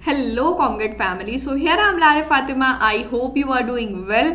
Hello Congrats family. So here I am Lara Fatima. I hope you are doing well.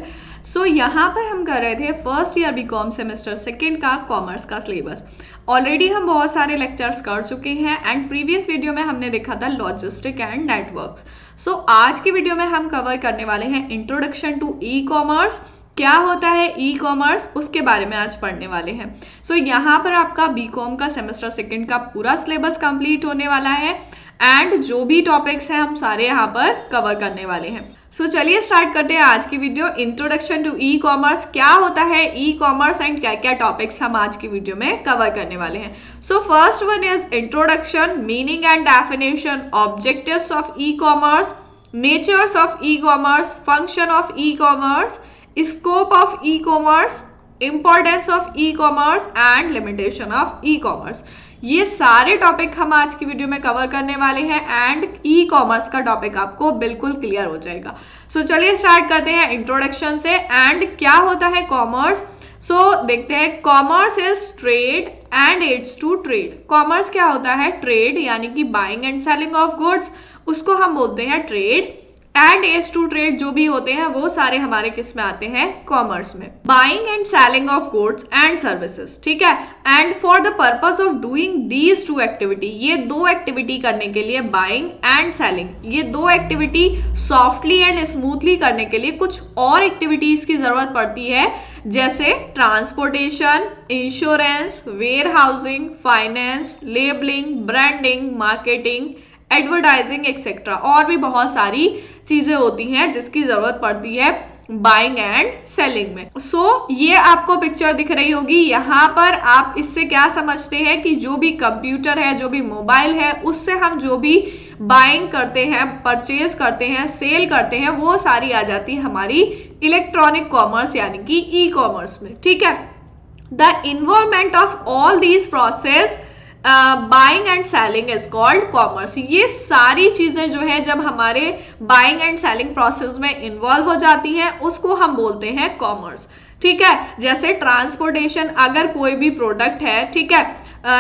So यहाँ पर हम कर रहे थे first year BCom semester second का कॉमर्स का सिलेबस। ऑलरेडी हम बहुत सारे लेक्चर्स कर चुके हैं एंड प्रीवियस वीडियो में हमने देखा था लॉजिस्टिक एंड नेटवर्क्स। सो आज की वीडियो में हम कवर करने वाले हैं इंट्रोडक्शन टू ई कॉमर्स। क्या होता है ई कॉमर्स, उसके बारे में आज पढ़ने वाले हैं। सो यहाँ पर आपका बीकॉम का सेमेस्टर सेकेंड का पूरा सिलेबस कंप्लीट होने वाला है एंड जो भी टॉपिक्स हैं हम सारे यहाँ पर कवर करने वाले हैं। सो चलिए स्टार्ट करते हैं आज की video. Introduction to e commerce, क्या होता है ई कॉमर्स एंड क्या क्या टॉपिक्स हम आज की वीडियो में कवर करने वाले हैं। So first one is introduction, meaning and definition, objectives of e commerce, natures of e commerce, function of e commerce, scope of e commerce, importance of e commerce and limitation of e commerce. ये सारे topic हम आज की video में cover करने वाले हैं and e commerce का टॉपिक आपको बिल्कुल क्लियर हो जाएगा। सो चलिए स्टार्ट करते हैं इंट्रोडक्शन से। एंड क्या होता है कॉमर्स, सो देखते हैं। Commerce is trade and aids to trade. Commerce क्या होता है, ट्रेड यानी कि buying and selling of goods, उसको हम बोलते हैं trade. And as to trade जो भी होते हैं वो सारे हमारे किस में आते हैं, कॉमर्स में। Buying and selling of goods and services, ठीक है। And for the purpose of doing these two activity, ये दो एक्टिविटी करने के लिए, बाइंग एंड सेलिंग, ये दो एक्टिविटी सॉफ्टली एंड स्मूथली करने के लिए कुछ और एक्टिविटीज की जरूरत पड़ती है, जैसे transportation, insurance, warehousing, finance, labelling, branding, marketing, advertising etcetera. और भी बहुत सारी चीजें होती हैं जिसकी जरूरत पड़ती है बाइंग एंड सेलिंग में। सो ये आपको पिक्चर दिख रही होगी। यहाँ पर आप इससे क्या समझते हैं कि जो भी कंप्यूटर है, जो भी मोबाइल है, उससे हम जो भी बाइंग करते हैं, परचेज करते हैं, सेल करते हैं, वो सारी आ जाती है हमारी इलेक्ट्रॉनिक कॉमर्स यानी कि ई कॉमर्स में, ठीक है। The involvement of all these process buying and selling is called commerce. ये सारी चीजें जो है जब हमारे बाइंग एंड सेलिंग प्रोसेस में इन्वॉल्व हो जाती हैं उसको हम बोलते हैं कॉमर्स, ठीक है। जैसे ट्रांसपोर्टेशन, अगर कोई भी प्रोडक्ट है, ठीक है,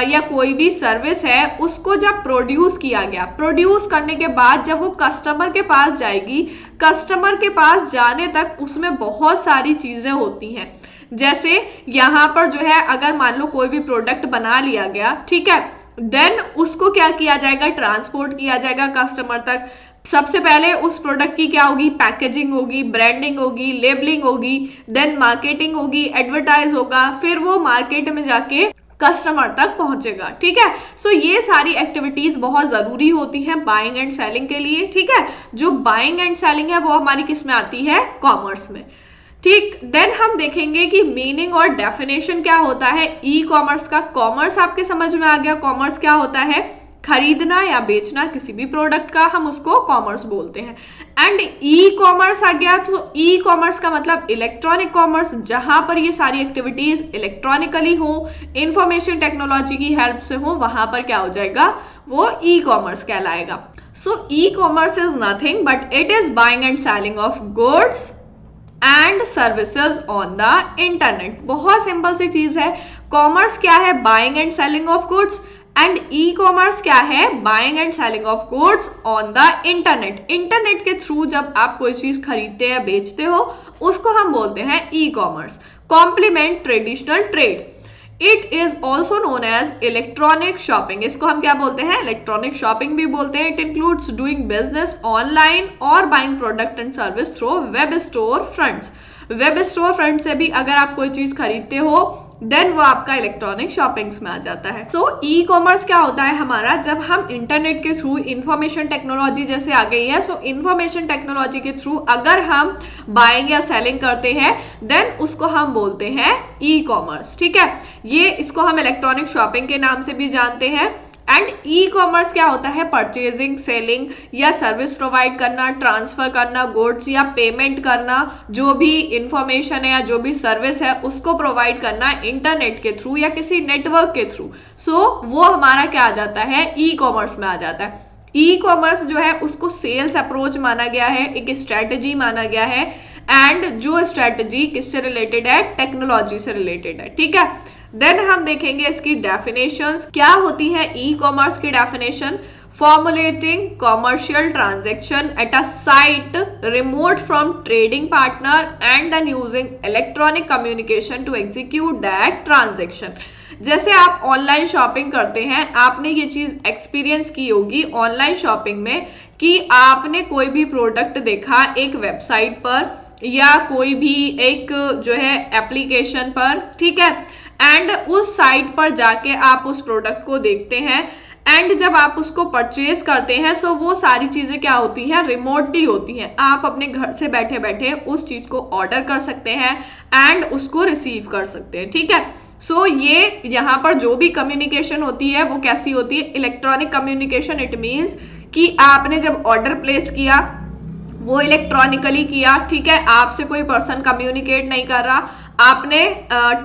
या कोई भी सर्विस है, उसको जब प्रोड्यूस किया गया, प्रोड्यूस करने के बाद जब वो कस्टमर के पास जाएगी, कस्टमर के पास जाने तक उसमें बहुत सारी चीजें होती हैं। जैसे यहाँ पर जो है अगर मान लो कोई भी प्रोडक्ट बना लिया गया, ठीक है, देन उसको क्या किया जाएगा, ट्रांसपोर्ट किया जाएगा कस्टमर तक। सबसे पहले उस प्रोडक्ट की क्या होगी, पैकेजिंग होगी, ब्रांडिंग होगी, लेबलिंग होगी, देन मार्केटिंग होगी, एडवर्टाइज होगा, फिर वो मार्केट में जाके कस्टमर तक पहुंचेगा, ठीक है। सो ये सारी एक्टिविटीज बहुत जरूरी होती हैं बाइंग एंड सेलिंग के लिए, ठीक है। जो बाइंग एंड सेलिंग है वो हमारी किस में आती है, कॉमर्स में, ठीक। देन हम देखेंगे कि मीनिंग और डेफिनेशन क्या होता है ई कॉमर्स का। कॉमर्स आपके समझ में आ गया, कॉमर्स क्या होता है, खरीदना या बेचना किसी भी प्रोडक्ट का, हम उसको कॉमर्स बोलते हैं। एंड ई कॉमर्स आ गया, तो ई कॉमर्स का मतलब इलेक्ट्रॉनिक कॉमर्स, जहां पर ये सारी एक्टिविटीज इलेक्ट्रॉनिकली हो, इंफॉर्मेशन टेक्नोलॉजी की हेल्प से हो, वहां पर क्या हो जाएगा, वो ई कॉमर्स कहलाएगा। So e commerce is nothing but it is buying and selling of goods and services on the internet. बहुत सिंपल सी चीज है। कॉमर्स क्या है, buying and selling of goods, and e commerce क्या है, buying and selling of goods on the internet. Internet के through जब आप कोई चीज खरीदते या बेचते हो उसको हम बोलते हैं e commerce. Complement traditional trade, it is also known as electronic shopping. इसको हम क्या बोलते हैं, इलेक्ट्रॉनिक शॉपिंग भी बोलते हैं। It includes doing business online और buying product and service through web store fronts. Web store front से भी अगर आप कोई चीज खरीदते हो देन वो आपका इलेक्ट्रॉनिक शॉपिंग्स में आ जाता है। तो ई कॉमर्स क्या होता है हमारा, जब हम इंटरनेट के थ्रू, इंफॉर्मेशन टेक्नोलॉजी जैसे आ गई है, सो इंफॉर्मेशन टेक्नोलॉजी के थ्रू अगर हम बाइंग या सेलिंग करते हैं देन उसको हम बोलते हैं ई कॉमर्स, ठीक है। ये इसको हम इलेक्ट्रॉनिक शॉपिंग के नाम से भी जानते हैं। एंड ई कॉमर्स क्या होता है, परचेजिंग, सेलिंग या सर्विस प्रोवाइड करना, ट्रांसफर करना गुड्स या पेमेंट करना, जो भी इंफॉर्मेशन है या जो भी सर्विस है उसको प्रोवाइड करना इंटरनेट के थ्रू या किसी नेटवर्क के थ्रू। सो वो हमारा क्या आ जाता है, ई कॉमर्स में आ जाता है। ई कॉमर्स जो है उसको सेल्स अप्रोच माना गया है, एक स्ट्रेटेजी माना गया है, एंड जो स्ट्रेटेजी किससे रिलेटेड है, टेक्नोलॉजी से रिलेटेड है, ठीक है। देन हम देखेंगे इसकी डेफिनेशंस क्या होती है ई कॉमर्स की definition. formulating commercial transaction at a site remote from trading partner and then using electronic communication to execute that transaction। जैसे आप ऑनलाइन शॉपिंग करते हैं, आपने ये चीज एक्सपीरियंस की होगी ऑनलाइन शॉपिंग में कि आपने कोई भी प्रोडक्ट देखा एक वेबसाइट पर या कोई भी एक जो है एप्लीकेशन पर, ठीक है, एंड उस साइट पर जाके आप उस प्रोडक्ट को देखते हैं एंड जब आप उसको परचेज करते हैं सो वो सारी चीजें क्या होती हैं, रिमोटली होती हैं। आप अपने घर से बैठे बैठे उस चीज को ऑर्डर कर सकते हैं एंड उसको रिसीव कर सकते हैं, ठीक है। सो ये यहाँ पर जो भी कम्युनिकेशन होती है वो कैसी होती है, इलेक्ट्रॉनिक कम्युनिकेशन। इट मीन्स कि आपने जब ऑर्डर प्लेस किया वो इलेक्ट्रॉनिकली किया, ठीक है, आपसे कोई पर्सन कम्युनिकेट नहीं कर रहा, आपने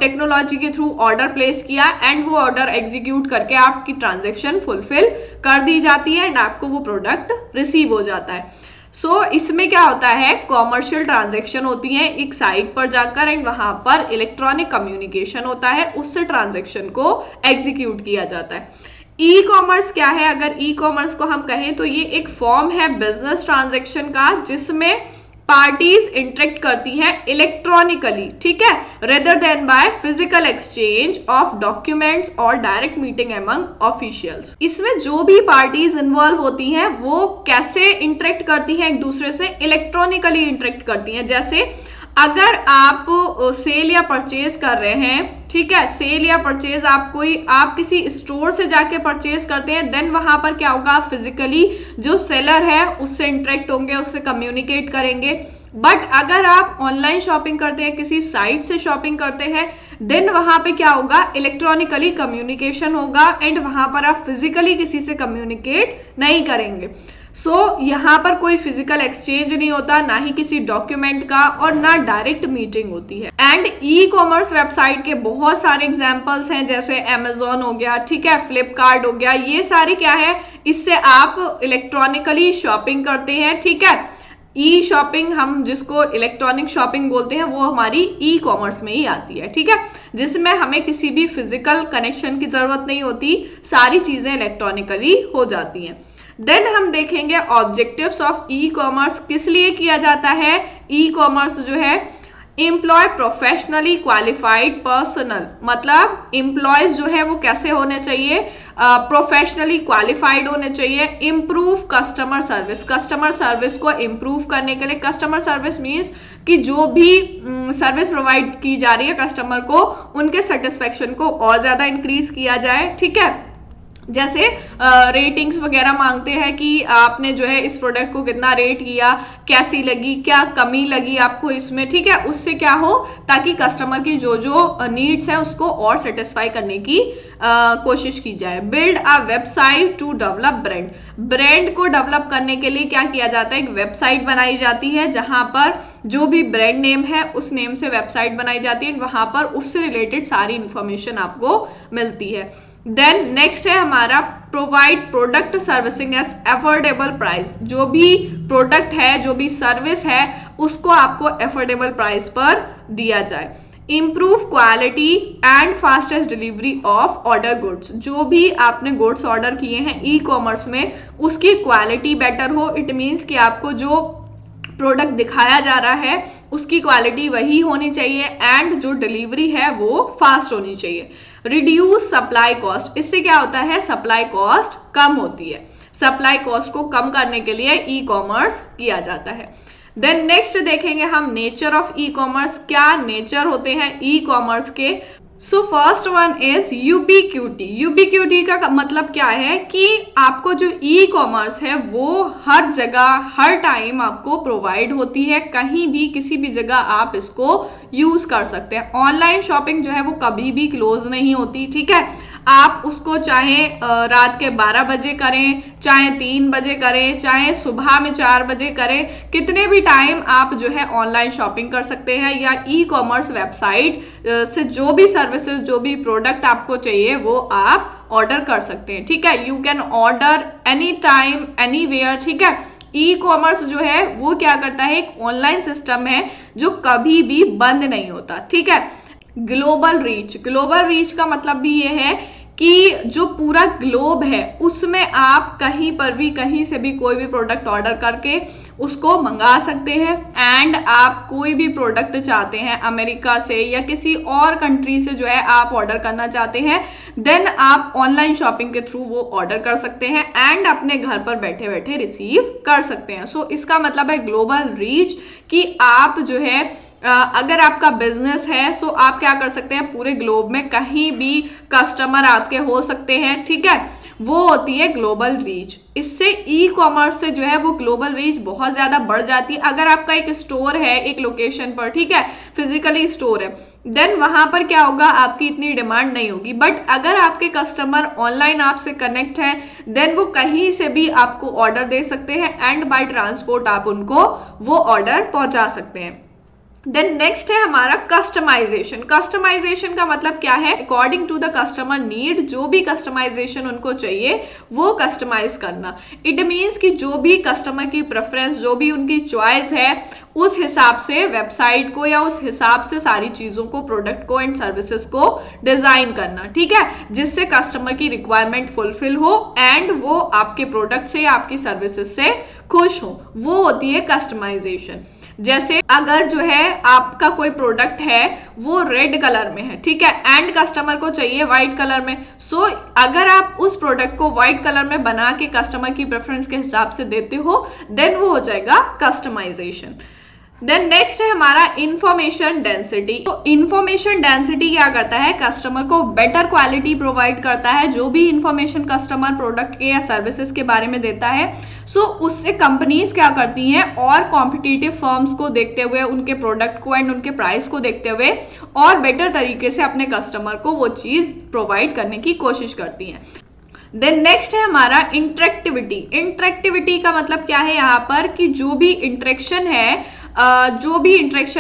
टेक्नोलॉजी के थ्रू ऑर्डर प्लेस किया एंड वो ऑर्डर एग्जीक्यूट करके आपकी ट्रांजैक्शन फुलफिल कर दी जाती है एंड आपको वो प्रोडक्ट रिसीव हो जाता है। सो इसमें क्या होता है, कॉमर्शियल ट्रांजैक्शन होती है एक साइट पर जाकर एंड वहां पर इलेक्ट्रॉनिक कम्युनिकेशन होता है, उससे ट्रांजैक्शन को एग्जीक्यूट किया जाता है। ई कॉमर्स क्या है, अगर ई कॉमर्स को हम कहें तो ये एक फॉर्म है बिजनेस ट्रांजैक्शन का जिसमें पार्टीज इंटरेक्ट करती हैं इलेक्ट्रॉनिकली, ठीक है, rather than by physical exchange of documents और डायरेक्ट मीटिंग अमंग ऑफिशियल्स। इसमें जो भी पार्टीज इन्वॉल्व होती हैं वो कैसे इंटरेक्ट करती हैं एक दूसरे से, इलेक्ट्रॉनिकली इंटरेक्ट करती हैं। जैसे अगर आप सेल या परचेज कर रहे हैं, ठीक है, सेल या परचेज आप किसी स्टोर से जाके परचेज करते हैं, देन वहां पर क्या होगा, फिजिकली जो सेलर है उससे इंटरेक्ट होंगे, उससे कम्युनिकेट करेंगे। बट अगर आप ऑनलाइन शॉपिंग करते हैं, किसी साइट से शॉपिंग करते हैं, देन वहां पे क्या होगा, इलेक्ट्रॉनिकली कम्युनिकेशन होगा एंड वहां पर आप फिजिकली किसी से कम्युनिकेट नहीं करेंगे। सो यहाँ पर कोई फिजिकल एक्सचेंज नहीं होता, ना ही किसी डॉक्यूमेंट का और ना डायरेक्ट मीटिंग होती है। एंड ई कॉमर्स वेबसाइट के बहुत सारे एग्जांपल्स हैं, जैसे अमेजोन हो गया, ठीक है, फ्लिपकार्ट हो गया, ये सारे क्या है, इससे आप इलेक्ट्रॉनिकली शॉपिंग करते हैं, ठीक है। ई शॉपिंग हम जिसको इलेक्ट्रॉनिक शॉपिंग बोलते हैं वो हमारी ई कॉमर्स में ही आती है, ठीक है, जिसमें हमें किसी भी फिजिकल कनेक्शन की जरूरत नहीं होती, सारी चीजें इलेक्ट्रॉनिकली हो जाती हैं। देन हम देखेंगे ऑब्जेक्टिव्स ऑफ ई कॉमर्स किस लिए किया जाता है। ई कॉमर्स जो है एम्प्लॉय प्रोफेशनली क्वालिफाइड पर्सनल, मतलब एम्प्लॉयज जो है वो कैसे होने चाहिए, प्रोफेशनली क्वालिफाइड होने चाहिए। Improve customer service, customer service को इम्प्रूव करने के लिए, कस्टमर सर्विस मीन्स कि जो भी सर्विस प्रोवाइड की जा रही है कस्टमर को, उनके सेटिस्फेक्शन को और ज्यादा इंक्रीज किया जाए, ठीक है। जैसे रेटिंग्स वगैरह मांगते हैं कि आपने जो है इस प्रोडक्ट को कितना रेट किया, कैसी लगी, क्या कमी लगी आपको इसमें, ठीक है, उससे क्या हो, ताकि कस्टमर की जो जो नीड्स है उसको और सेटिस्फाई करने की कोशिश की जाए। Build a website to develop brand, brand को डेवलप करने के लिए क्या किया जाता है, एक वेबसाइट बनाई जाती है जहां पर जो भी ब्रांड नेम है उस नेम से वेबसाइट बनाई जाती है, वहां पर उससे रिलेटेड सारी इंफॉर्मेशन आपको मिलती है। देन नेक्स्ट है हमारा provide product servicing at affordable price, जो भी प्रोडक्ट है, जो भी सर्विस है उसको आपको अफोर्डेबल प्राइस पर दिया जाए। Improve quality and fastest delivery of order goods, जो भी आपने गुड्स ऑर्डर किए हैं ई कॉमर्स में उसकी क्वालिटी बेटर हो। इट मीन्स कि आपको जो प्रोडक्ट दिखाया जा रहा है उसकी क्वालिटी वही होनी चाहिए एंड जो डिलीवरी है वो फास्ट होनी चाहिए। रिड्यूस सप्लाई कॉस्ट, इससे क्या होता है, सप्लाई कॉस्ट कम होती है। सप्लाई कॉस्ट को कम करने के लिए ई कॉमर्स किया जाता है। देन नेक्स्ट देखेंगे हम नेचर ऑफ ई कॉमर्स, क्या नेचर होते हैं ई कॉमर्स के। So first one is ubiquity. Ubiquity का मतलब क्या है कि आपको जो ई कॉमर्स है वो हर जगह हर टाइम आपको प्रोवाइड होती है, कहीं भी किसी भी जगह आप इसको यूज कर सकते हैं। ऑनलाइन शॉपिंग जो है वो कभी भी क्लोज नहीं होती, ठीक है, आप उसको चाहे रात के 12 बजे करें, चाहे 3 बजे करें, चाहे सुबह में 4 बजे करें, कितने भी टाइम आप जो है ऑनलाइन शॉपिंग कर सकते हैं या ई कॉमर्स वेबसाइट से जो भी सर्विसेज, जो भी प्रोडक्ट आपको चाहिए वो आप ऑर्डर कर सकते हैं, ठीक है। You can order any time anywhere, ठीक है। ई कॉमर्स जो है वो क्या करता है, एक ऑनलाइन सिस्टम है जो कभी भी बंद नहीं होता, ठीक है। ग्लोबल रीच, ग्लोबल रीच का मतलब भी ये है कि जो पूरा ग्लोब है उसमें आप कहीं पर भी कहीं से भी कोई भी प्रोडक्ट ऑर्डर करके उसको मंगा सकते हैं। एंड आप कोई भी प्रोडक्ट चाहते हैं अमेरिका से या किसी और कंट्री से जो है आप ऑर्डर करना चाहते हैं, देन आप ऑनलाइन शॉपिंग के थ्रू वो ऑर्डर कर सकते हैं एंड अपने घर पर बैठे बैठे रिसीव कर सकते हैं। सो इसका मतलब है ग्लोबल रीच, कि आप जो है अगर आपका बिजनेस है सो आप क्या कर सकते हैं, पूरे ग्लोब में कहीं भी कस्टमर आपके हो सकते हैं, ठीक है। वो होती है ग्लोबल रीच। इससे ई कॉमर्स से जो है वो ग्लोबल रीच बहुत ज्यादा बढ़ जाती है। अगर आपका एक स्टोर है एक लोकेशन पर, ठीक है, फिजिकली स्टोर है, देन वहां पर क्या होगा, आपकी इतनी डिमांड नहीं होगी। बट अगर आपके कस्टमर ऑनलाइन आपसे कनेक्ट है, देन वो कहीं से भी आपको ऑर्डर दे सकते हैं एंड बाय ट्रांसपोर्ट आप उनको वो ऑर्डर पहुंचा सकते हैं। देन नेक्स्ट है हमारा कस्टमाइजेशन। कस्टमाइजेशन का मतलब क्या है, according to the customer need, जो भी कस्टमाइजेशन उनको चाहिए वो कस्टमाइज करना। इट मीन्स कि जो भी कस्टमर की प्रेफरेंस, जो भी उनकी चॉइस है, उस हिसाब से वेबसाइट को या उस हिसाब से सारी चीजों को, प्रोडक्ट को एंड सर्विसेज को डिजाइन करना, ठीक है, जिससे कस्टमर की रिक्वायरमेंट फुलफिल हो एंड वो आपके प्रोडक्ट से या आपकी सर्विसेज से खुश हो। वो होती है कस्टमाइजेशन। जैसे अगर जो है आपका कोई प्रोडक्ट है वो रेड कलर में है, ठीक है, एंड कस्टमर को चाहिए व्हाइट कलर में, सो अगर आप उस प्रोडक्ट को व्हाइट कलर में बना के कस्टमर की प्रेफरेंस के हिसाब से देते हो, देन वो हो जाएगा कस्टमाइजेशन। देन नेक्स्ट है हमारा इंफॉर्मेशन डेंसिटी। तो इंफॉर्मेशन डेंसिटी क्या करता है, कस्टमर को बेटर क्वालिटी प्रोवाइड करता है। जो भी इंफॉर्मेशन कस्टमर प्रोडक्ट के या सर्विसेज के बारे में देता है, सो उससे कंपनीज क्या करती हैं, और कॉम्पिटिटिव फर्म्स को देखते हुए, उनके प्रोडक्ट को एंड उनके प्राइस को देखते हुए और बेटर तरीके से अपने कस्टमर को वो चीज प्रोवाइड करने की कोशिश करती हैं। देन नेक्स्ट है हमारा इंटरेक्टिविटी। इंटरेक्टिविटी का मतलब क्या है यहाँ पर, कि जो भी इंटरेक्शन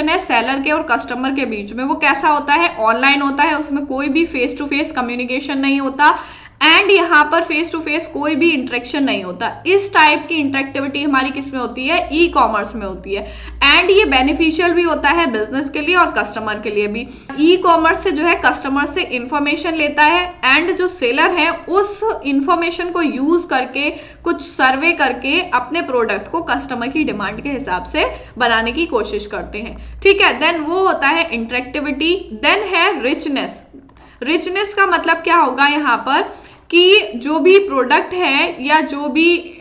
है सेलर के और कस्टमर के बीच में, वो कैसा होता है, ऑनलाइन होता है, उसमें कोई भी फेस टू फेस कम्युनिकेशन नहीं होता एंड यहाँ पर फेस टू फेस कोई भी इंटरेक्शन नहीं होता। इस टाइप की इंटरेक्टिविटी हमारी किस में होती है, ई कॉमर्स में होती है। एंड ये बेनिफिशियल भी होता है बिजनेस के लिए और कस्टमर के लिए भी। ई कॉमर्स से जो है कस्टमर से इंफॉर्मेशन लेता है एंड जो सेलर है उस इंफॉर्मेशन को यूज करके, कुछ सर्वे करके अपने प्रोडक्ट को कस्टमर की डिमांड के हिसाब से बनाने की कोशिश करते हैं, ठीक है। देन वो होता है इंटरेक्टिविटी। देन है रिचनेस। रिचनेस का मतलब क्या होगा यहाँ पर, कि जो भी प्रोडक्ट है या जो भी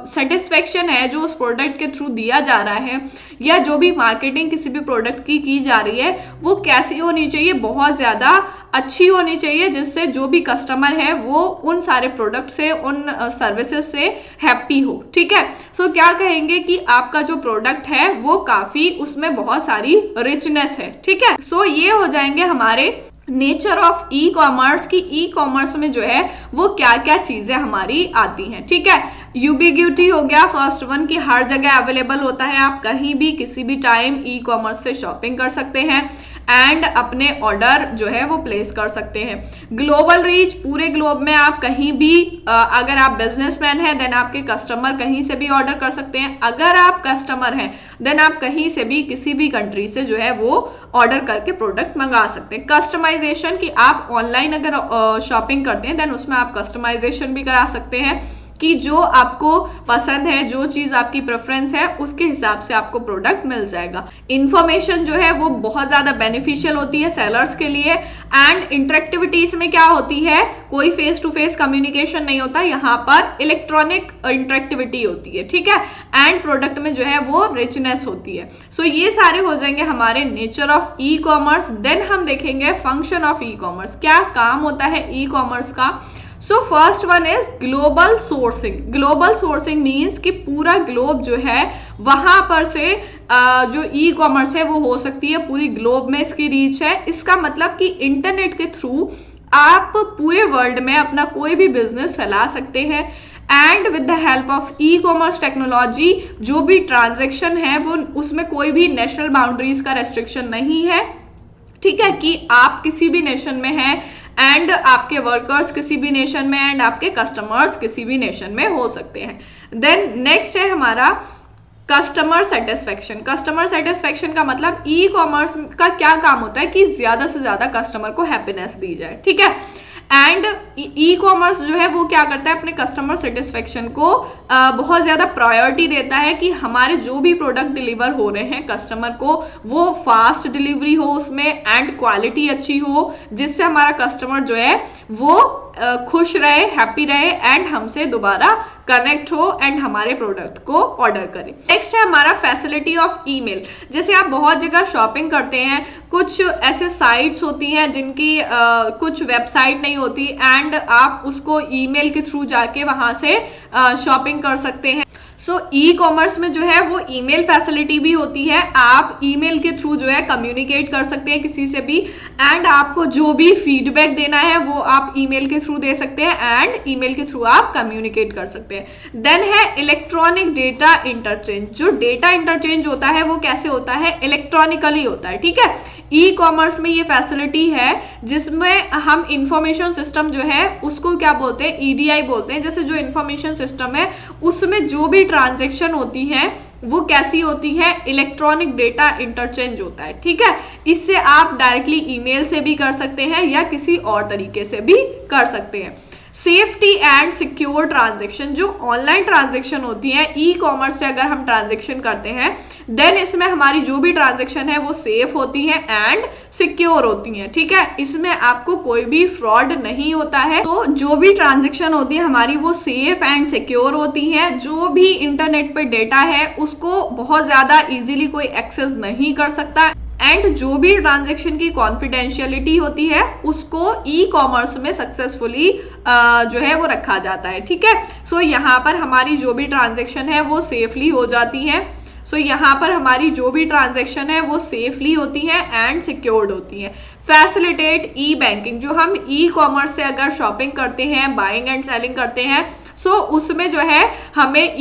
सेटिस्फेक्शन है जो उस प्रोडक्ट के थ्रू दिया जा रहा है, या जो भी मार्केटिंग किसी भी प्रोडक्ट की जा रही है, वो कैसी होनी चाहिए, बहुत ज़्यादा अच्छी होनी चाहिए, जिससे जो भी कस्टमर है वो उन सारे प्रोडक्ट से, उन सर्विसेज से हैप्पी हो, ठीक है। सो क्या कहेंगे कि आपका जो प्रोडक्ट है वो काफ़ी, उसमें बहुत सारी रिचनेस है, ठीक है। सो ये हो जाएंगे हमारे नेचर ऑफ ई कॉमर्स, की ई कॉमर्स में जो है वो क्या क्या चीजें हमारी आती हैं, ठीक है। यूबिग्यूटी हो गया फर्स्ट वन, की हर जगह अवेलेबल होता है, आप कहीं भी किसी भी टाइम ई कॉमर्स से शॉपिंग कर सकते हैं एंड अपने ऑर्डर जो है वो प्लेस कर सकते हैं। ग्लोबल रीच, पूरे ग्लोब में आप कहीं भी, अगर आप बिजनेसमैन हैं देन आपके कस्टमर कहीं से भी ऑर्डर कर सकते हैं। अगर आप कस्टमर हैं देन आप कहीं से भी किसी भी कंट्री से जो है वो ऑर्डर करके प्रोडक्ट मंगा सकते हैं। कस्टमाइजेशन, कि आप ऑनलाइन अगर शॉपिंग करते हैं देन उसमें आप कस्टमाइजेशन भी करा सकते हैं, कि जो आपको पसंद है, जो चीज आपकी प्रेफरेंस है, उसके हिसाब से आपको प्रोडक्ट मिल जाएगा। इंफॉर्मेशन जो है वो बहुत ज्यादा बेनिफिशियल होती है सेलर्स के लिए। एंड इंटरेक्टिविटीज में क्या होती है, कोई फेस टू फेस कम्युनिकेशन नहीं होता, यहाँ पर इलेक्ट्रॉनिक इंटरेक्टिविटी होती है, ठीक है। एंड प्रोडक्ट में जो है वो रिचनेस होती है। सो ये सारे हो जाएंगे हमारे nature of e commerce. Then हम देखेंगे फंक्शन ऑफ ई कॉमर्स, क्या काम होता है ई कॉमर्स का। सो first one is global sourcing. Global sourcing means कि पूरा ग्लोब जो है वहां पर से जो ई कॉमर्स है वो हो सकती है, पूरी ग्लोब में इसकी रीच है। इसका मतलब कि इंटरनेट के थ्रू आप पूरे वर्ल्ड में अपना कोई भी बिजनेस फैला सकते हैं and with the help of e commerce technology जो भी ट्रांजैक्शन है वो, उसमें कोई भी नेशनल बाउंड्रीज का रेस्ट्रिक्शन नहीं है, ठीक है, कि आप किसी भी नेशन में हैं एंड आपके वर्कर्स किसी भी नेशन में एंड आपके कस्टमर्स किसी भी नेशन में हो सकते हैं। देन नेक्स्ट है हमारा कस्टमर सेटिस्फेक्शन। कस्टमर सेटिस्फेक्शन का मतलब ई कॉमर्स का क्या काम होता है, कि ज्यादा से ज्यादा कस्टमर को हैप्पीनेस दी जाए, ठीक है। एंड ई कॉमर्स जो है वो क्या करता है, अपने कस्टमर सेटिस्फेक्शन को बहुत ज़्यादा प्रायोरिटी देता है कि हमारे जो भी प्रोडक्ट डिलीवर हो रहे हैं कस्टमर को वो फास्ट डिलीवरी हो उसमें एंड क्वालिटी अच्छी हो, जिससे हमारा कस्टमर जो है वो खुश रहे, हैप्पी रहे एंड हमसे दोबारा कनेक्ट हो एंड हमारे प्रोडक्ट को ऑर्डर करें। नेक्स्ट है हमारा फैसिलिटी ऑफ ईमेल। जैसे आप बहुत जगह शॉपिंग करते हैं, कुछ ऐसे साइट्स होती हैं जिनकी कुछ वेबसाइट नहीं होती एंड आप उसको ईमेल के थ्रू जाके वहां से शॉपिंग कर सकते हैं। सो ई कॉमर्स में जो है वो ईमेल फैसिलिटी भी होती है, आप ईमेल के थ्रू जो है कम्युनिकेट कर सकते हैं किसी से भी एंड आपको जो भी फीडबैक देना है वो आप ईमेल के थ्रू दे सकते हैं एंड ईमेल के थ्रू आप कम्युनिकेट कर सकते हैं। देन है इलेक्ट्रॉनिक डेटा इंटरचेंज। जो डेटा इंटरचेंज होता है वो कैसे होता है, इलेक्ट्रॉनिकली होता है, ठीक है। ई कॉमर्स में ये फैसिलिटी है जिसमें हम इंफॉर्मेशन सिस्टम जो है उसको क्या बोलते हैं, ईडीआई बोलते हैं। जैसे जो इंफॉर्मेशन सिस्टम है उसमें जो भी ट्रांजैक्शन होती है वो कैसी होती है, इलेक्ट्रॉनिक डेटा इंटरचेंज होता है, ठीक है। इससे आप डायरेक्टली ईमेल से भी कर सकते हैं या किसी और तरीके से भी कर सकते हैं। Safety and secure transaction. जो ऑनलाइन ट्रांजैक्शन होती है ई कॉमर्स से अगर हम ट्रांजैक्शन करते हैं देन इसमें हमारी जो भी ट्रांजैक्शन है वो सेफ होती है एंड सिक्योर होती है, ठीक है। इसमें आपको कोई भी फ्रॉड नहीं होता है। तो जो भी ट्रांजैक्शन होती है हमारी वो सेफ एंड सिक्योर होती है। जो भी इंटरनेट पे डेटा है उसको बहुत ज्यादा इजीली कोई एक्सेस नहीं कर सकता एंड जो भी ट्रांजैक्शन की कॉन्फिडेंशियलिटी होती है उसको ई कॉमर्स में सक्सेसफुली जो है वो रखा जाता है, ठीक है। सो यहाँ पर हमारी जो भी ट्रांजैक्शन है वो सेफली हो जाती है। सो यहाँ पर हमारी जो भी ट्रांजैक्शन है वो सेफली होती है एंड सिक्योर्ड होती है। फैसिलिटेट ई बैंकिंग। जो हम ई कॉमर्स से अगर शॉपिंग करते हैं, बाइंग एंड सेलिंग करते हैं, सो उसमें जो है हमें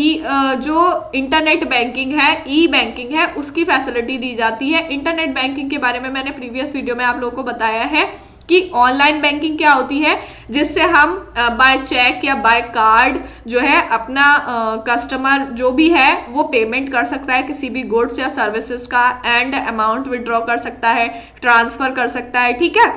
जो इंटरनेट बैंकिंग है, ई बैंकिंग है, उसकी फैसिलिटी दी जाती है। इंटरनेट बैंकिंग के बारे में मैंने प्रीवियस वीडियो में आप लोगों को बताया है कि ऑनलाइन बैंकिंग क्या होती है, जिससे हम बाय चेक या बाय कार्ड जो है अपना कस्टमर जो भी है वो पेमेंट कर सकता है किसी भी गुड्स या सर्विसेज का एंड अमाउंट विड्रॉ कर सकता है, ट्रांसफर कर सकता है, ठीक है।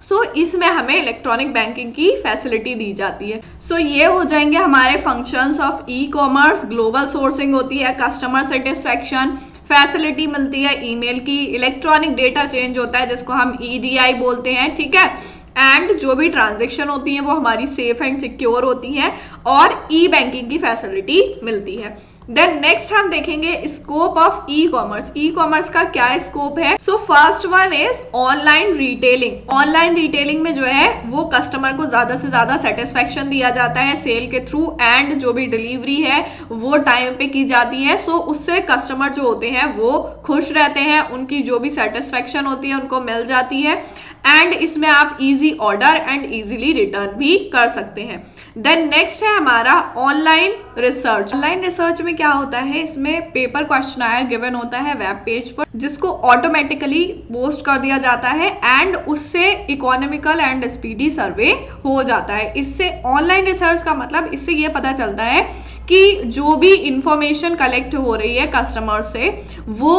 सो इसमें हमें इलेक्ट्रॉनिक बैंकिंग की फैसिलिटी दी जाती है। सो ये हो जाएंगे हमारे functions of e commerce. Global sourcing होती है, कस्टमर सेटिस्फैक्शन, फैसिलिटी मिलती है ईमेल की, इलेक्ट्रॉनिक डेटा चेंज होता है जिसको हम ईडीआई बोलते हैं, ठीक है। एंड जो भी ट्रांजैक्शन होती है वो हमारी सेफ एंड सिक्योर होती है और ई बैंकिंग की फैसिलिटी मिलती है। देन नेक्स्ट हम देखेंगे scope of e commerce. E commerce का क्या स्कोप है। So first one is online retailing. Online retailing में जो है वो कस्टमर को ज्यादा से ज्यादा सेटिस्फेक्शन दिया जाता है सेल के थ्रू एंड जो भी डिलीवरी है वो टाइम पे की जाती है। सो उससे कस्टमर जो होते हैं वो खुश रहते हैं, उनकी जो भी सेटिस्फेक्शन होती है उनको मिल जाती है एंड इसमें आप easy order and easily return भी कर सकते हैं। देन नेक्स्ट है हमारा ऑनलाइन रिसर्च। ऑनलाइन रिसर्च में क्या होता है, इसमें पेपर क्वेश्चनायर गिवन होता है वेब पेज पर जिसको ऑटोमेटिकली पोस्ट कर दिया जाता है एंड उससे इकोनॉमिकल एंड स्पीडी सर्वे हो जाता है। इससे ऑनलाइन रिसर्च का मतलब इससे ये पता चलता है कि जो भी इंफॉर्मेशन कलेक्ट हो रही है कस्टमर से वो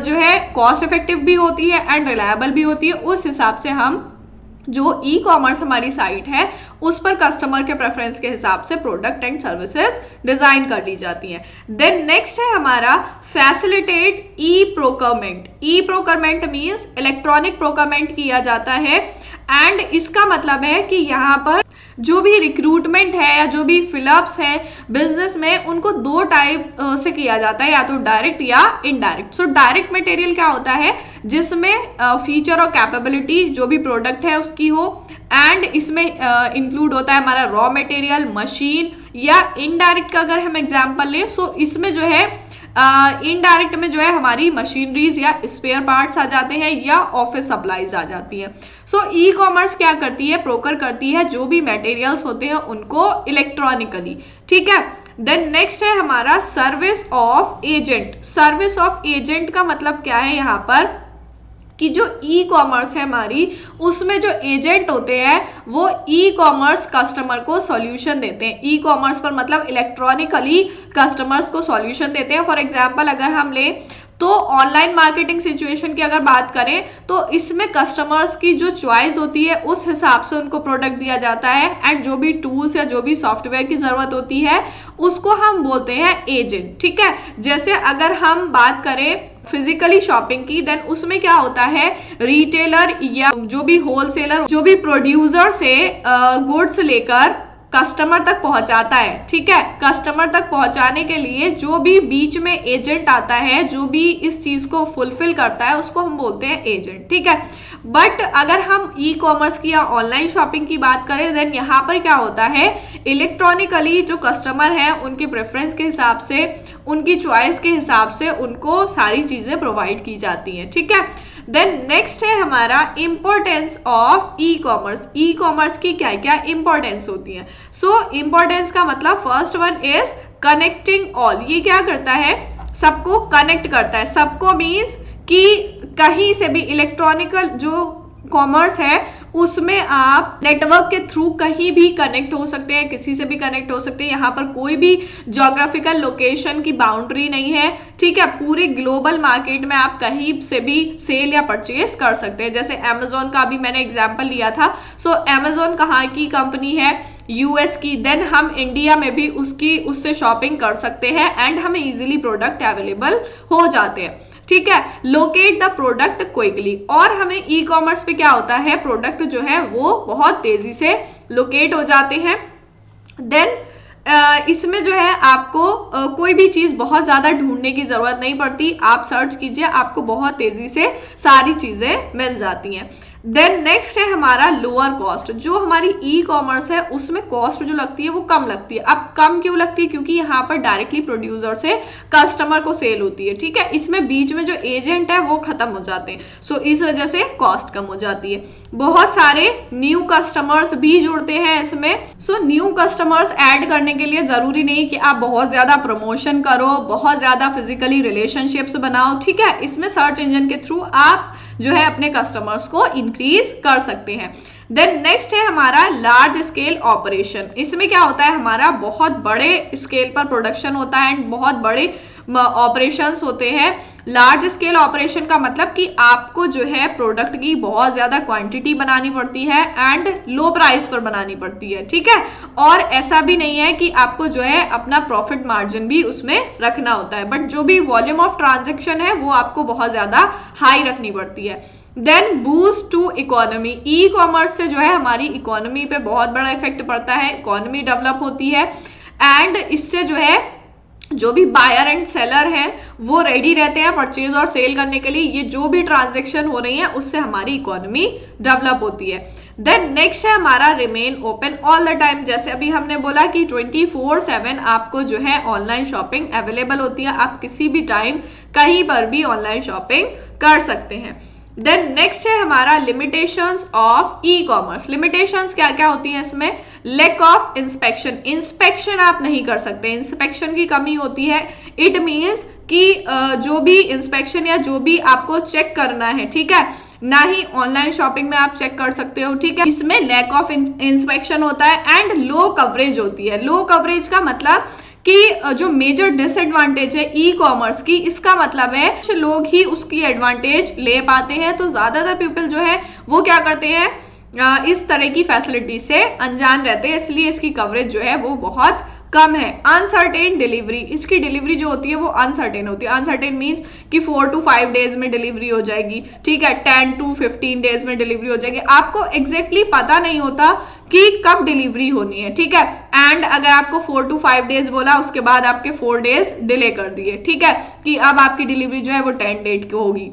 जो है कॉस्ट इफेक्टिव भी होती है एंड रिलायबल भी होती है। उस हिसाब से हम जो ई कॉमर्स हमारी साइट है उस पर कस्टमर के प्रेफरेंस के हिसाब से प्रोडक्ट एंड सर्विसेज डिजाइन कर ली जाती हैं। देन नेक्स्ट है हमारा facilitate e procurement. E procurement means electronic procurement किया जाता है एंड इसका मतलब है कि यहाँ पर जो भी रिक्रूटमेंट है या जो भी फिलअप्स है बिजनेस में उनको दो टाइप से किया जाता है, या तो डायरेक्ट या इनडायरेक्ट। सो डायरेक्ट मटेरियल क्या होता है, जिसमें फीचर और कैपेबिलिटी जो भी प्रोडक्ट है उसकी हो एंड इसमें इंक्लूड होता है हमारा रॉ मटेरियल, मशीन। या इनडायरेक्ट का अगर हम एग्जांपल लें सो इसमें जो है इनडायरेक्ट में जो है हमारी मशीनरीज या स्पेयर पार्ट्स आ जाते हैं या ऑफिस सप्लाईज आ जाती है। सो ई कॉमर्स क्या करती है, प्रोकर करती है जो भी मटेरियल्स होते हैं उनको इलेक्ट्रॉनिकली, ठीक है। देन नेक्स्ट है हमारा service of agent. Service of agent का मतलब क्या है यहाँ पर कि जो ई कॉमर्स है हमारी उसमें जो एजेंट होते हैं वो ई कॉमर्स कस्टमर को सॉल्यूशन देते हैं। ई कॉमर्स पर मतलब इलेक्ट्रॉनिकली कस्टमर्स को सॉल्यूशन देते हैं। फॉर एग्जांपल अगर हम ले तो ऑनलाइन मार्केटिंग सिचुएशन की अगर बात करें तो इसमें कस्टमर्स की जो चॉइस होती है उस हिसाब से उनको प्रोडक्ट दिया जाता है, एंड जो भी टूल्स या जो भी सॉफ्टवेयर की जरूरत होती है उसको हम बोलते हैं एजेंट, ठीक है। जैसे अगर हम बात करें फिजिकली शॉपिंग की, देन उसमें क्या होता है, रिटेलर या जो भी होलसेलर, जो भी प्रोड्यूसर से गुड्स लेकर कस्टमर तक पहुंचाता है, ठीक है। कस्टमर तक पहुंचाने के लिए जो भी बीच में एजेंट आता है, जो भी इस चीज को फुलफिल करता है, उसको हम बोलते हैं एजेंट, ठीक है। बट अगर हम ई कॉमर्स की या ऑनलाइन शॉपिंग की बात करें, देन यहाँ पर क्या होता है, इलेक्ट्रॉनिकली जो कस्टमर है उनके प्रेफरेंस के हिसाब से, उनकी चॉइस के हिसाब से उनको सारी चीजें प्रोवाइड की जाती हैं, ठीक है। देन नेक्स्ट है हमारा importance of e commerce. E commerce की क्या क्या इंपॉर्टेंस होती है। सो इंपॉर्टेंस का मतलब first one is connecting all. ये क्या करता है, सबको कनेक्ट करता है। सबको मीन्स कि कहीं से भी इलेक्ट्रॉनिकल जो कॉमर्स है उसमें आप नेटवर्क के थ्रू कहीं भी कनेक्ट हो सकते हैं, किसी से भी कनेक्ट हो सकते हैं। यहाँ पर कोई भी ज्योग्राफिकल लोकेशन की बाउंड्री नहीं है, ठीक है। पूरे ग्लोबल मार्केट में आप कहीं से भी सेल या परचेज कर सकते हैं। जैसे अमेजोन का भी मैंने एग्जांपल लिया था। सो अमेजोन कहाँ की कंपनी है, यूएस की, देन हम इंडिया में भी उससे शॉपिंग कर सकते हैं एंड हमें इजीली प्रोडक्ट अवेलेबल हो जाते हैं, ठीक है। Locate the product quickly. और हमें ई कॉमर्स पे क्या होता है, प्रोडक्ट जो है वो बहुत तेजी से लोकेट हो जाते हैं। देन इसमें जो है आपको कोई भी चीज बहुत ज्यादा ढूंढने की जरूरत नहीं पड़ती। आप सर्च कीजिए, आपको बहुत तेजी से सारी चीजें मिल जाती हैं। देन नेक्स्ट है हमारा लोअर कॉस्ट। जो हमारी ई कॉमर्स है उसमें कॉस्ट जो लगती है वो कम लगती है। अब कम क्यों लगती है, क्योंकि यहाँ पर डायरेक्टली प्रोड्यूसर से कस्टमर को सेल होती है, ठीक है। इसमें बीच में जो एजेंट है वो खत्म हो जाते हैं, सो इस वजह से कॉस्ट कम हो जाती है। बहुत सारे न्यू कस्टमर्स भी जुड़ते हैं इसमें। सो न्यू कस्टमर्स ऐड करने के लिए जरूरी नहीं कि आप बहुत ज्यादा प्रमोशन करो, बहुत ज्यादा फिजिकली रिलेशनशिप्स बनाओ, ठीक है। इसमें सर्च इंजन के थ्रू आप जो है अपने कस्टमर्स को इंक्रीज कर सकते हैं। देन नेक्स्ट है हमारा लार्ज स्केल ऑपरेशन। इसमें क्या होता है, हमारा बहुत बड़े स्केल पर प्रोडक्शन होता है एंड बहुत बड़े ऑपरेशंस होते हैं। लार्ज स्केल ऑपरेशन का मतलब कि आपको जो है प्रोडक्ट की बहुत ज्यादा क्वांटिटी बनानी पड़ती है एंड लो प्राइस पर बनानी पड़ती है, ठीक है। और ऐसा भी नहीं है कि आपको जो है अपना प्रॉफिट मार्जिन भी उसमें रखना होता है, बट जो भी वॉल्यूम ऑफ ट्रांजेक्शन है वो आपको बहुत ज्यादा हाई रखनी पड़ती है। Then boost to economy. E commerce से जो है हमारी इकोनॉमी पे बहुत बड़ा इफेक्ट पड़ता है, इकोनॉमी डेवलप होती है एंड इससे जो है जो भी बायर एंड सेलर हैं वो रेडी रहते हैं परचेज और सेल करने के लिए। ये जो भी ट्रांजेक्शन हो रही है उससे हमारी इकोनॉमी डेवलप होती है। देन नेक्स्ट है हमारा remain open all the time. जैसे अभी हमने बोला कि 24/7 आपको जो है ऑनलाइन शॉपिंग अवेलेबल होती है, आप किसी भी टाइम कहीं पर भी ऑनलाइन शॉपिंग कर सकते हैं। देन नेक्स्ट है हमारा limitations of e commerce. Limitations क्या क्या होती हैं इसमें, लैक ऑफ इंस्पेक्शन। इंस्पेक्शन आप नहीं कर सकते, इंस्पेक्शन की कमी होती है। इट मीन्स कि जो भी इंस्पेक्शन या जो भी आपको चेक करना है, ठीक है, ना ही ऑनलाइन शॉपिंग में आप चेक कर सकते हो, ठीक है। इसमें लैक ऑफ इंस्पेक्शन होता है एंड लो कवरेज होती है। लो कवरेज का मतलब कि जो मेजर डिसएडवांटेज है ई कॉमर्स की, इसका मतलब है कुछ लोग ही उसकी एडवांटेज ले पाते हैं, तो ज्यादातर पीपल जो है वो क्या करते हैं, इस तरह की फैसिलिटी से अनजान रहते हैं, इसलिए इसकी कवरेज जो है वो बहुत कम है। Uncertain delivery. इसकी डिलीवरी जो होती है वो अनसर्टेन होती है। अनसर्टेन मीन्स कि 4 to 5 डेज में डिलीवरी हो जाएगी, ठीक है, 10 to 15 डेज में डिलीवरी हो जाएगी। आपको एग्जैक्टली पता नहीं होता कि कब डिलीवरी होनी है, ठीक है। एंड अगर आपको 4 to 5 डेज बोला, उसके बाद आपके 4 डेज डिले कर दिए, ठीक है, कि अब आपकी डिलीवरी जो है वो 10 डेट की होगी,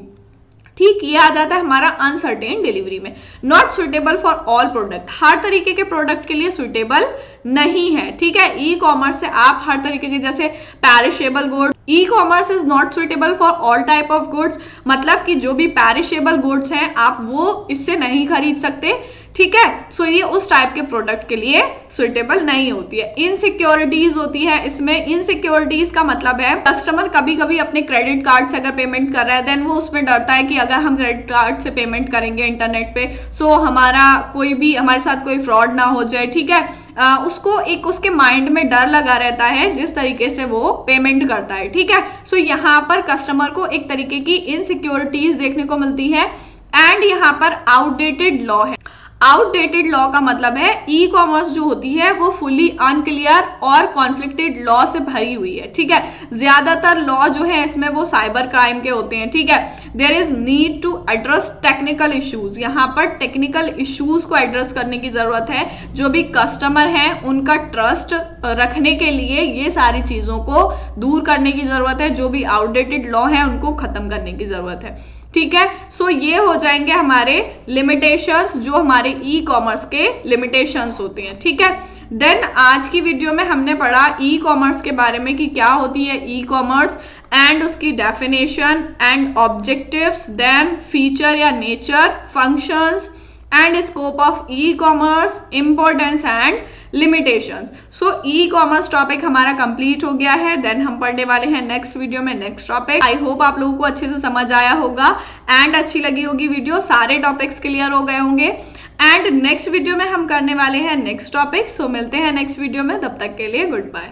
ठीक। ये आ जाता है हमारा अनसर्टेन डिलीवरी में। Not suitable for all product. हर तरीके के प्रोडक्ट के लिए सुटेबल नहीं है, ठीक है। ई कॉमर्स से आप हर तरीके के, जैसे perishable goods, E commerce is not suitable for all type of goods. मतलब कि जो भी पैरिशेबल गुड्स हैं आप वो इससे नहीं खरीद सकते, ठीक है। सो ये उस टाइप के प्रोडक्ट के लिए सुइटेबल नहीं होती है। इनसिक्योरिटीज होती है इसमें। इनसिक्योरिटीज का मतलब है कस्टमर कभी कभी अपने क्रेडिट कार्ड से अगर पेमेंट कर रहा है, देन वो उसमें डरता है कि अगर हम क्रेडिट कार्ड से पेमेंट करेंगे इंटरनेट पे, सो हमारे साथ कोई फ्रॉड ना हो जाए, ठीक है। उसको एक उसके माइंड में डर लगा रहता है जिस तरीके से वो पेमेंट करता है, ठीक है। सो यहाँ पर कस्टमर को एक तरीके की इनसिक्योरिटीज देखने को मिलती है। एंड यहाँ पर आउटडेटेड लॉ है। आउटडेटेड लॉ का मतलब है ई कॉमर्स जो होती है वो फुली अनक्लियर और कॉन्फ्लिक्टेड लॉ से भरी हुई है, ठीक है। ज्यादातर लॉ जो है इसमें वो साइबर क्राइम के होते हैं, ठीक है। There is need to address technical issues. यहाँ पर टेक्निकल इश्यूज को एड्रेस करने की जरूरत है। जो भी कस्टमर है उनका ट्रस्ट रखने के लिए ये सारी चीजों को दूर करने की जरूरत है। जो भी आउटडेटेड लॉ है उनको खत्म करने की जरूरत है, ठीक है। सो ये हो जाएंगे हमारे लिमिटेशंस, जो हमारे ई कॉमर्स के लिमिटेशंस होते हैं, ठीक है। देन आज की वीडियो में हमने पढ़ा ई कॉमर्स के बारे में कि क्या होती है ई कॉमर्स एंड उसकी definition and objectives, then feature या nature, functions and scope of e commerce, importance and limitations. So e commerce topic हमारा कंप्लीट हो गया है। देन हम पढ़ने वाले हैं नेक्स्ट वीडियो में नेक्स्ट टॉपिक। आई होप आप लोगों को अच्छे से समझ आया होगा एंड अच्छी लगी होगी वीडियो, सारे टॉपिक्स क्लियर हो गए होंगे। एंड नेक्स्ट वीडियो में हम करने वाले हैं नेक्स्ट टॉपिक। सो मिलते हैं नेक्स्ट वीडियो में, तब तक के लिए गुड बाय।